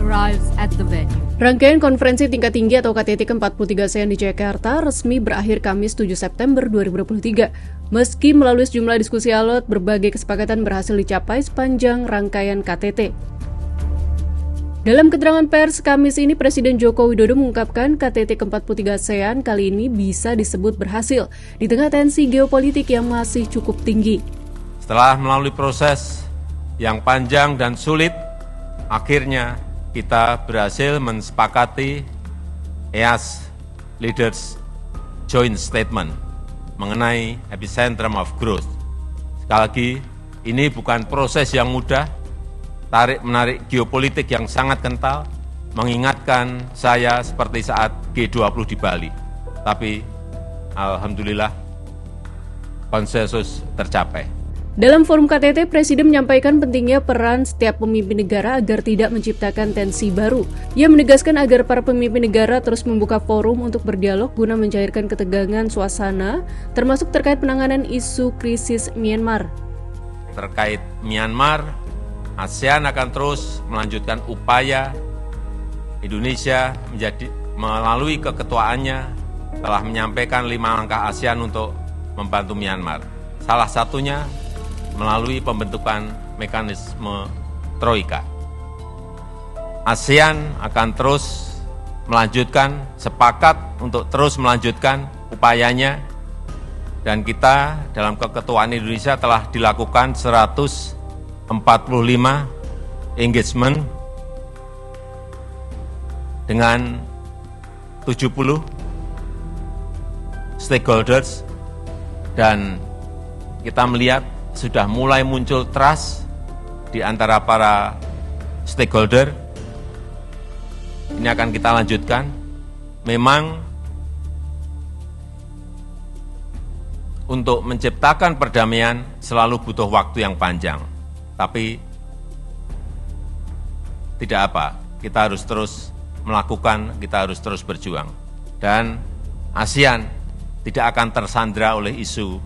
arrives at the venue. Rangkaian konferensi tingkat tinggi atau KTT ke-43 ASEAN di Jakarta resmi berakhir Kamis 7 September 2023. Meski melalui sejumlah diskusi alot, berbagai kesepakatan berhasil dicapai sepanjang rangkaian KTT. Dalam keterangan pers Kamis ini, Presiden Joko Widodo mengungkapkan KTT ke-43 ASEAN kali ini bisa disebut berhasil di tengah tensi geopolitik yang masih cukup tinggi. Setelah melalui proses yang panjang dan sulit, akhirnya kita berhasil mensepakati EAS Leaders Joint Statement mengenai epicentrum of growth. Sekali lagi, ini bukan proses yang mudah, tarik-menarik geopolitik yang sangat kental, mengingatkan saya seperti saat G20 di Bali. Tapi, alhamdulillah, konsensus tercapai. Dalam forum KTT, Presiden menyampaikan pentingnya peran setiap pemimpin negara agar tidak menciptakan tensi baru. Ia menegaskan agar para pemimpin negara terus membuka forum untuk berdialog guna mencairkan ketegangan suasana, termasuk terkait penanganan isu krisis Myanmar. Terkait Myanmar, ASEAN akan terus melanjutkan upaya Indonesia melalui keketuaannya telah menyampaikan 5 langkah ASEAN untuk membantu Myanmar. Salah satunya melalui pembentukan mekanisme Troika. ASEAN akan terus melanjutkan, sepakat untuk terus melanjutkan upayanya, dan kita dalam keketuaan Indonesia telah dilakukan 145 engagement dengan 70 stakeholders, dan kita melihat sudah mulai muncul trust di antara para stakeholder. Ini akan kita lanjutkan. Memang untuk menciptakan perdamaian selalu butuh waktu yang panjang. Tapi tidak apa, kita harus terus melakukan, kita harus terus berjuang. Dan ASEAN tidak akan tersandra oleh isu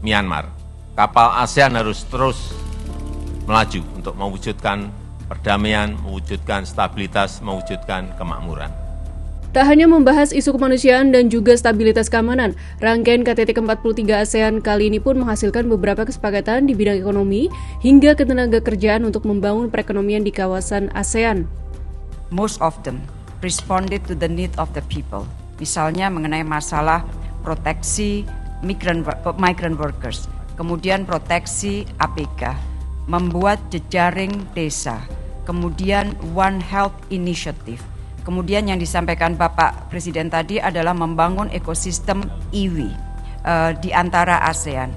Myanmar. Kapal ASEAN harus terus melaju untuk mewujudkan perdamaian, mewujudkan stabilitas, mewujudkan kemakmuran. Tak hanya membahas isu kemanusiaan dan juga stabilitas keamanan, rangkaian KTT ke-43 ASEAN kali ini pun menghasilkan beberapa kesepakatan di bidang ekonomi hingga ketenaga kerjaan untuk membangun perekonomian di kawasan ASEAN. Most of them responded to the need of the people. Misalnya mengenai masalah proteksi migrant workers, kemudian proteksi APK, membuat jejaring desa, kemudian One Health Initiative. Kemudian yang disampaikan Bapak Presiden tadi adalah membangun ekosistem EV di antara ASEAN.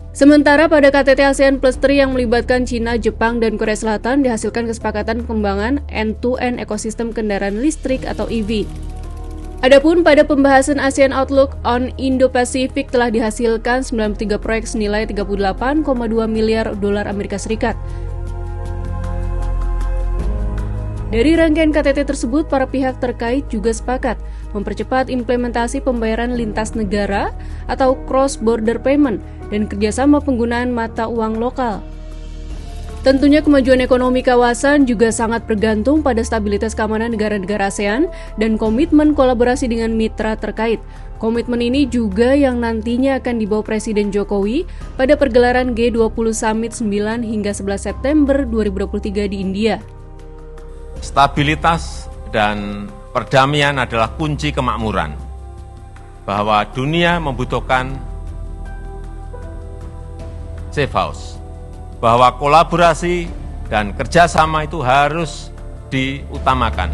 Sementara pada KTT ASEAN Plus 3 yang melibatkan China, Jepang, dan Korea Selatan dihasilkan kesepakatan pengembangan end-to-end ekosistem kendaraan listrik atau EV. Adapun pada pembahasan ASEAN Outlook on Indo-Pacific telah dihasilkan 93 proyek senilai 38,2 miliar dolar Amerika Serikat. Dari rangkaian KTT tersebut, para pihak terkait juga sepakat mempercepat implementasi pembayaran lintas negara atau cross-border payment dan kerjasama penggunaan mata uang lokal. Tentunya kemajuan ekonomi kawasan juga sangat bergantung pada stabilitas keamanan negara-negara ASEAN dan komitmen kolaborasi dengan mitra terkait. Komitmen ini juga yang nantinya akan dibawa Presiden Jokowi pada pergelaran G20 Summit 9 hingga 11 September 2023 di India. Stabilitas dan perdamaian adalah kunci kemakmuran. Bahwa dunia membutuhkan safe house. Bahwa kolaborasi dan kerjasama itu harus diutamakan.